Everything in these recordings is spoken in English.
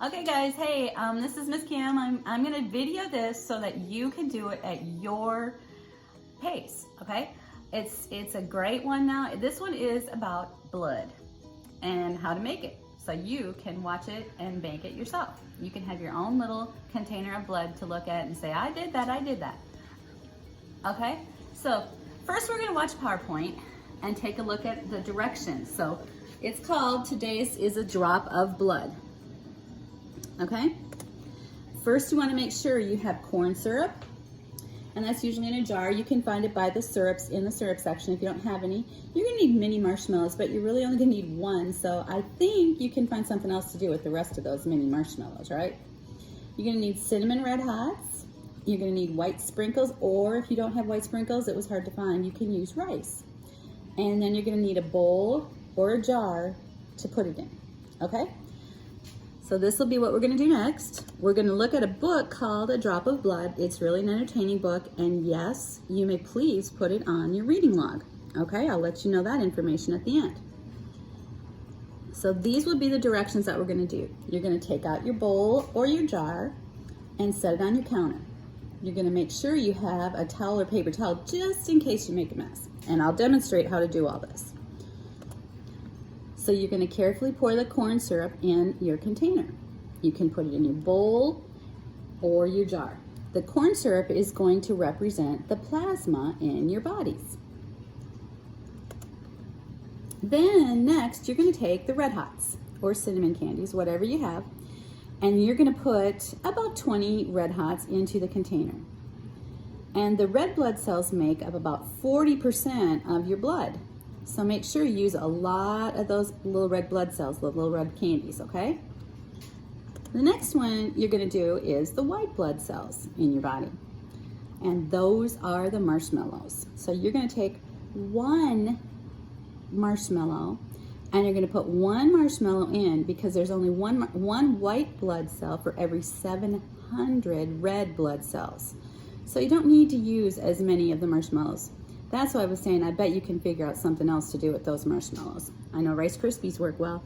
Okay guys, hey, this is Miss Kim. I'm gonna video this so that you can do it at your pace, okay? It's a great one now. This one is about blood and how to make it. So you can watch it and make it yourself. You can have your own little container of blood to look at and say, I did that, I did that. Okay, so first we're gonna watch PowerPoint and take a look at the directions. So it's called, today's is a drop of blood. Okay, first you want to make sure you have corn syrup, and that's usually in a jar. You can find it by the syrups in the syrup section. If you don't have any, you're gonna need mini marshmallows, but you're really only gonna need one, so I think you can find something else to do with the rest of those mini marshmallows, right? You're gonna need cinnamon red hots, you're gonna need white sprinkles, or if you don't have white sprinkles, it was hard to find, you can use rice. And then you're gonna need a bowl or a jar to put it in, okay? So this will be what we're gonna do next. We're gonna look at a book called A Drop of Blood. It's really an entertaining book, and yes, you may please put it on your reading log. Okay, I'll let you know that information at the end. So these will be the directions that we're gonna do. You're gonna take out your bowl or your jar and set it on your counter. You're gonna make sure you have a towel or paper towel just in case you make a mess. And I'll demonstrate how to do all this. So you're going to carefully pour the corn syrup in your container. You can put it in your bowl or your jar. The corn syrup is going to represent the plasma in your bodies. Then next, you're going to take the red hots or cinnamon candies, whatever you have, and you're going to put about 20 red hots into the container. And the red blood cells make up about 40% of your blood. So make sure you use a lot of those little red blood cells, the little red candies, okay? The next one you're gonna do is the white blood cells in your body. And those are the marshmallows. So you're gonna take one marshmallow and you're gonna put one marshmallow in because there's only one white blood cell for every 700 red blood cells. So you don't need to use as many of the marshmallows. That's why I was saying I bet you can figure out something else to do with those marshmallows. I know Rice Krispies work well.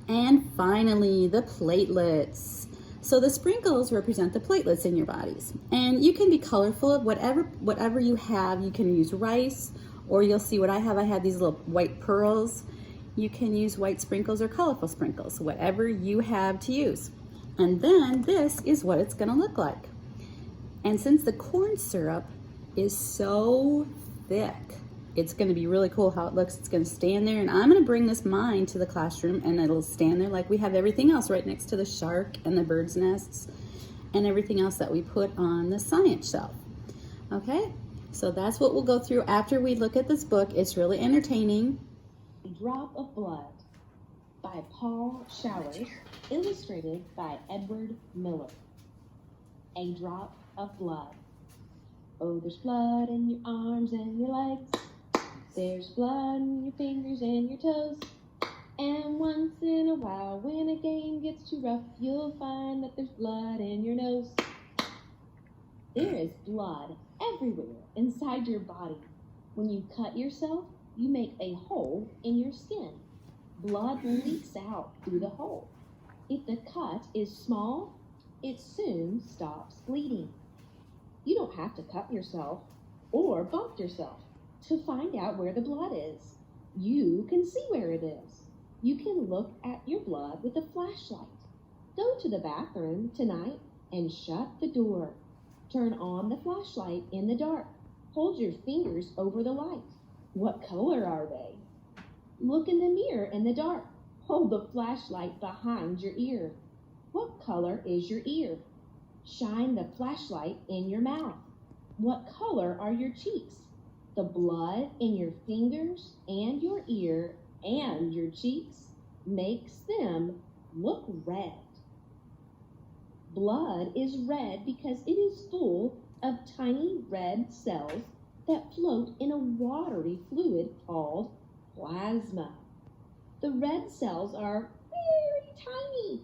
And finally, the platelets. So the sprinkles represent the platelets in your bodies. And you can be colorful, whatever you have. You can use rice, or you'll see what I have. I have these little white pearls. You can use white sprinkles or colorful sprinkles, whatever you have to use. And then this is what it's gonna look like. And since the corn syrup is so thick, it's going to be really cool how it looks. It's going to stand there, and I'm going to bring this mine to the classroom, and it'll stand there like we have everything else right next to the shark and the bird's nests and everything else that we put on the science shelf. Okay, so that's what we'll go through after we look at this book. It's really entertaining. A Drop of Blood by Paul Showers, illustrated by Edward Miller. A drop of blood. Oh, there's blood in your arms and your legs. There's blood in your fingers and your toes. And once in a while, when a game gets too rough, you'll find that there's blood in your nose. There is blood everywhere inside your body. When you cut yourself, you make a hole in your skin. Blood leaks out through the hole. If the cut is small, it soon stops bleeding. You don't have to cut yourself or bump yourself to find out where the blood is. You can see where it is. You can look at your blood with a flashlight. Go to the bathroom tonight and shut the door. Turn on the flashlight in the dark. Hold your fingers over the light. What color are they? Look in the mirror in the dark. Hold the flashlight behind your ear. What color is your ear? Shine the flashlight in your mouth. What color are your cheeks? The blood in your fingers and your ear and your cheeks makes them look red. Blood is red because it is full of tiny red cells that float in a watery fluid called plasma. The red cells are very tiny.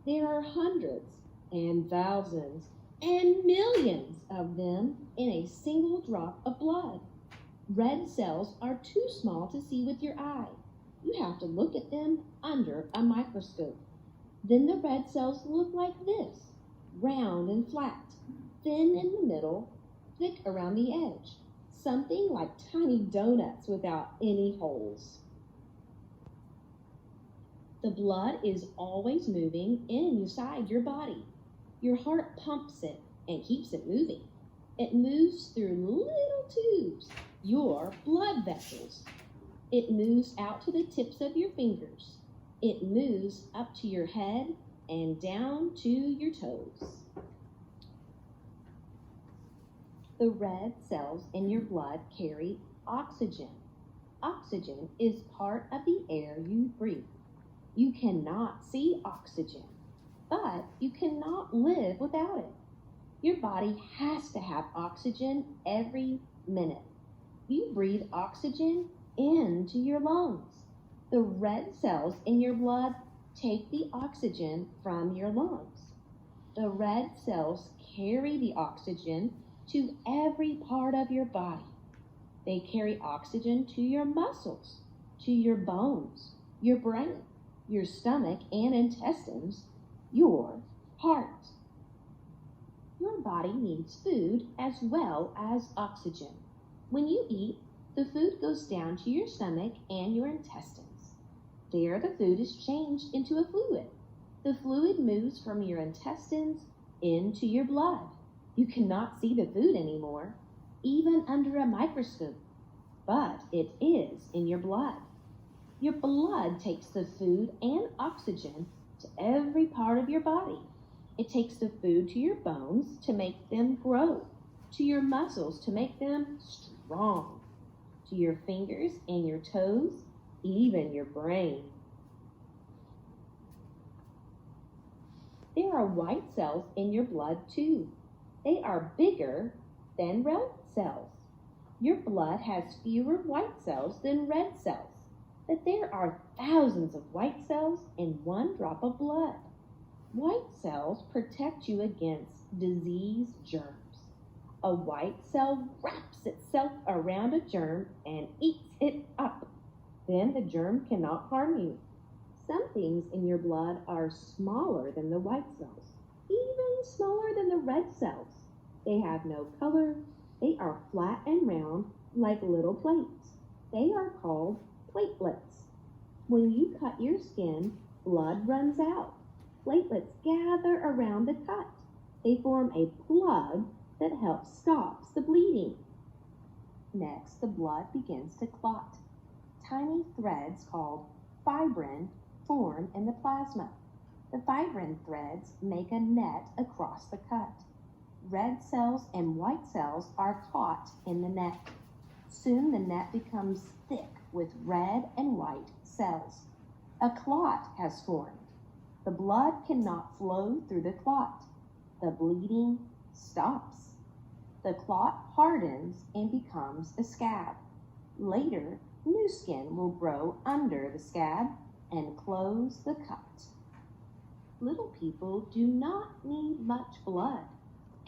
There are hundreds and thousands and millions of them in a single drop of blood. Red cells are too small to see with your eye. You have to look at them under a microscope. Then the red cells look like this, round and flat, thin in the middle, thick around the edge, something like tiny donuts without any holes. The blood is always moving inside your body. Your heart pumps it and keeps it moving. It moves through little tubes, your blood vessels. It moves out to the tips of your fingers. It moves up to your head and down to your toes. The red cells in your blood carry oxygen. Oxygen is part of the air you breathe. You cannot see oxygen, but you cannot live without it. Your body has to have oxygen every minute. You breathe oxygen into your lungs. The red cells in your blood take the oxygen from your lungs. The red cells carry the oxygen to every part of your body. They carry oxygen to your muscles, to your bones, your brain, your stomach and intestines, your heart. Your body needs food as well as oxygen. When you eat, the food goes down to your stomach and your intestines. There, the food is changed into a fluid. The fluid moves from your intestines into your blood. You cannot see the food anymore, even under a microscope, but it is in your blood. Your blood takes the food and oxygen to every part of your body. It takes the food to your bones to make them grow, to your muscles to make them strong, to your fingers and your toes, even your brain. There are white cells in your blood too. They are bigger than red cells. Your blood has fewer white cells than red cells, but there are thousands of white cells in one drop of blood. White cells protect you against disease germs. A white cell wraps itself around a germ and eats it up. Then the germ cannot harm you. Some things in your blood are smaller than the white cells, even smaller than the red cells. They have no color. They are flat and round like little plates. They are called platelets. When you cut your skin, blood runs out. Platelets gather around the cut. They form a plug that helps stops the bleeding. Next, the blood begins to clot. Tiny threads called fibrin form in the plasma. The fibrin threads make a net across the cut. Red cells and white cells are caught in the net. Soon the net becomes thick with red and white cells. A clot has formed. The blood cannot flow through the clot. The bleeding stops. The clot hardens and becomes a scab. Later, new skin will grow under the scab and close the cut. Little people do not need much blood.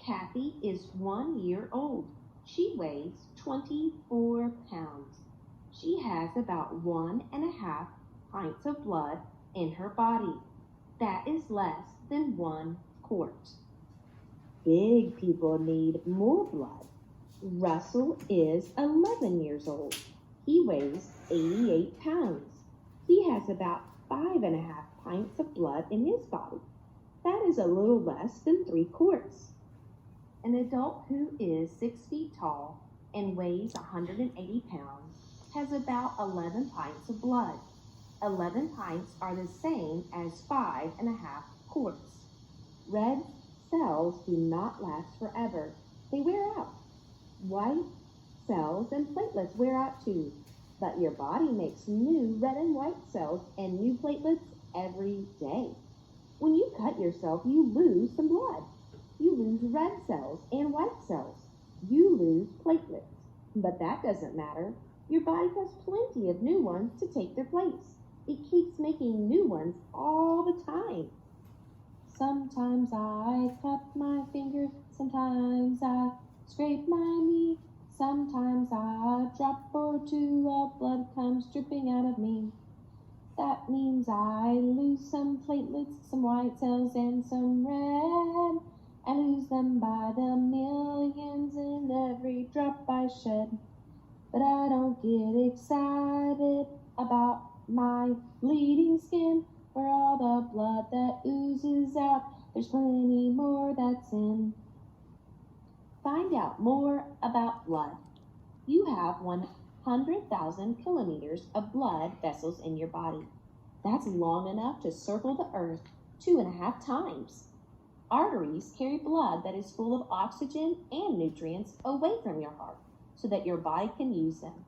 Kathy is 1 year old. She weighs 24 pounds. She has about 1.5 pints of blood in her body. That is less than 1 quart. Big people need more blood. Russell is 11 years old. He weighs 88 pounds. He has about 5.5 pints of blood in his body. That is a little less than 3 quarts. An adult who is 6 feet tall and weighs 180 pounds has about 11 pints of blood. 11 pints are the same as 5.5 quarts. Red cells do not last forever. They wear out. White cells and platelets wear out too, but your body makes new red and white cells and new platelets every day. When you cut yourself, you lose some blood. You lose red cells and white cells. You lose platelets. But that doesn't matter. Your body has plenty of new ones to take their place. It keeps making new ones all the time. Sometimes I cut my finger, sometimes I scrape my knee, sometimes a drop or two of blood comes dripping out of me. That means I lose some platelets, some white cells, and some red. I lose them by the millions in every drop I shed. But I don't get excited about my bleeding skin. For all the blood that oozes out, there's plenty more that's in. Find out more about blood. You have 100,000 kilometers of blood vessels in your body. That's long enough to circle the earth 2.5 times. Arteries carry blood that is full of oxygen and nutrients away from your heart so that your body can use them.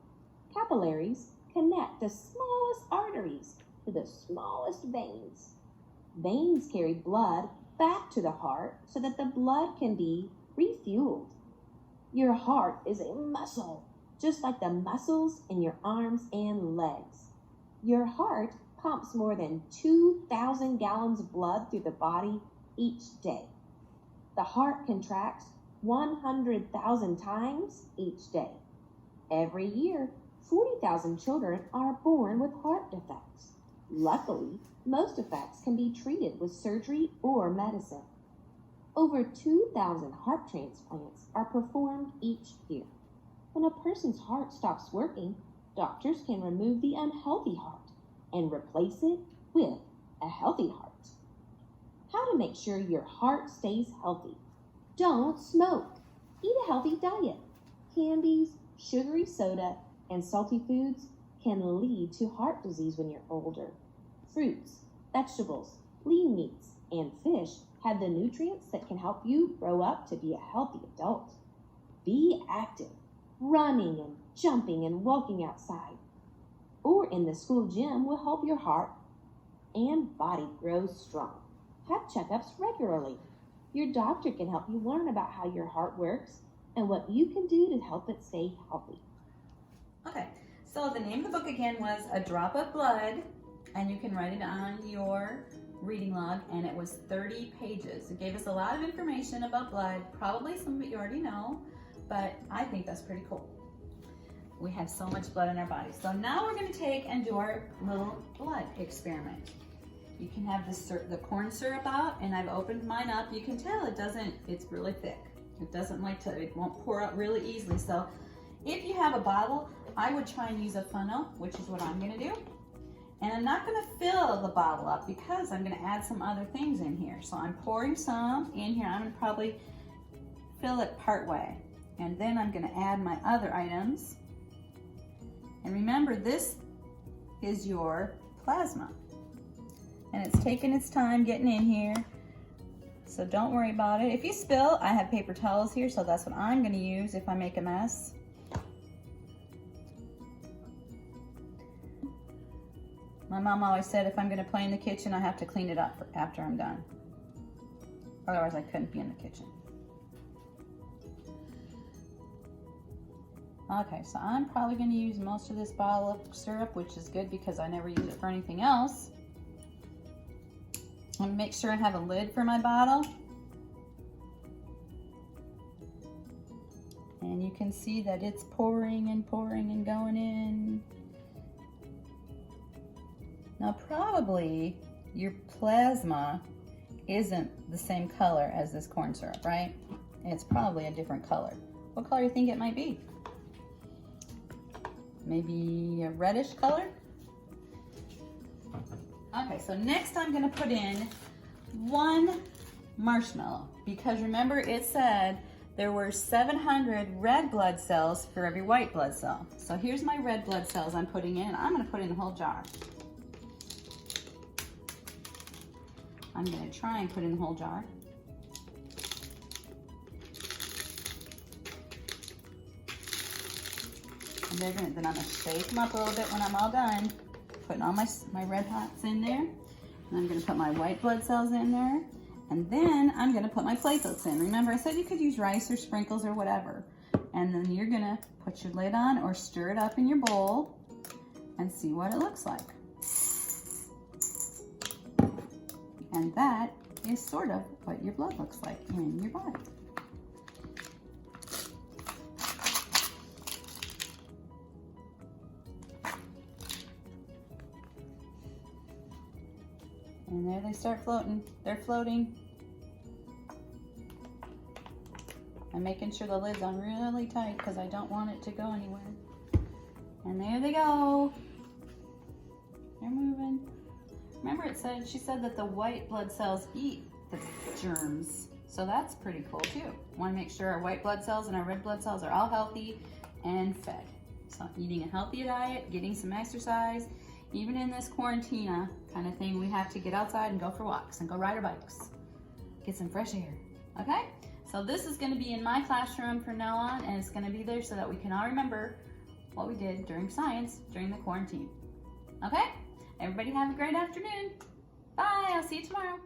Capillaries connect the smallest arteries to the smallest veins. Veins carry blood back to the heart so that the blood can be refueled. Your heart is a muscle, just like the muscles in your arms and legs. Your heart pumps more than 2,000 gallons of blood through the body each day. The heart contracts 100,000 times each day. Every year, 40,000 children are born with heart defects. Luckily, most defects can be treated with surgery or medicine. Over 2,000 heart transplants are performed each year. When a person's heart stops working, doctors can remove the unhealthy heart and replace it with a healthy heart. How to make sure your heart stays healthy. Don't smoke. Eat a healthy diet. Candies, sugary soda, and salty foods can lead to heart disease when you're older. Fruits, vegetables, lean meats, and fish have the nutrients that can help you grow up to be a healthy adult. Be active. Running and jumping and walking outside or in the school gym will help your heart and body grow strong. Have checkups regularly. Your doctor can help you learn about how your heart works and what you can do to help it stay healthy. Okay, so the name of the book again was A Drop of Blood, and you can write it on your reading log, and it was 30 pages. It gave us a lot of information about blood, probably some of it you already know, but I think that's pretty cool. We have so much blood in our body. So now we're going to take and do our little blood experiment. You can have the corn syrup out, and I've opened mine up. You can tell it's really thick. It won't pour out really easily. So if you have a bottle, I would try and use a funnel, which is what I'm going to do. And I'm not going to fill the bottle up because I'm going to add some other things in here. So I'm pouring some in here. I'm going to probably fill it part way. And then I'm going to add my other items. And remember, this is your plasma. And it's taking its time getting in here. So don't worry about it. If you spill, I have paper towels here, so that's what I'm going to use if I make a mess. My mom always said if I'm going to play in the kitchen, I have to clean it up after I'm done. Otherwise, I couldn't be in the kitchen. Okay, so I'm probably going to use most of this bottle of syrup, which is good because I never use it for anything else. I'm going to make sure I have a lid for my bottle. And you can see that it's pouring and pouring and going in. Now probably your plasma isn't the same color as this corn syrup, right? It's probably a different color. What color do you think it might be? Maybe a reddish color? Okay, so next I'm gonna put in 1 marshmallow, because remember it said there were 700 red blood cells for every white blood cell. So here's my red blood cells I'm putting in. I'm gonna put in the whole jar. I'm gonna try and put in the whole jar. And then I'm gonna shake them up a little bit when I'm all done. Putting all my red hots in there. And I'm gonna put my white blood cells in there. And then I'm gonna put my platelets in. Remember, I said you could use rice or sprinkles or whatever. And then you're gonna put your lid on or stir it up in your bowl and see what it looks like. And that is sort of what your blood looks like in your body. And there they start floating. They're floating. I'm making sure the lid's on really tight because I don't want it to go anywhere. And there they go. They're moving. Remember she said that the white blood cells eat the germs. So that's pretty cool too. Want to make sure our white blood cells and our red blood cells are all healthy and fed. So eating a healthy diet, getting some exercise, even in this quarantine kind of thing, we have to get outside and go for walks and go ride our bikes. Get some fresh air, okay? So this is gonna be in my classroom from now on, and it's gonna be there so that we can all remember what we did during science during the quarantine. Okay? Everybody have a great afternoon. Bye, I'll see you tomorrow.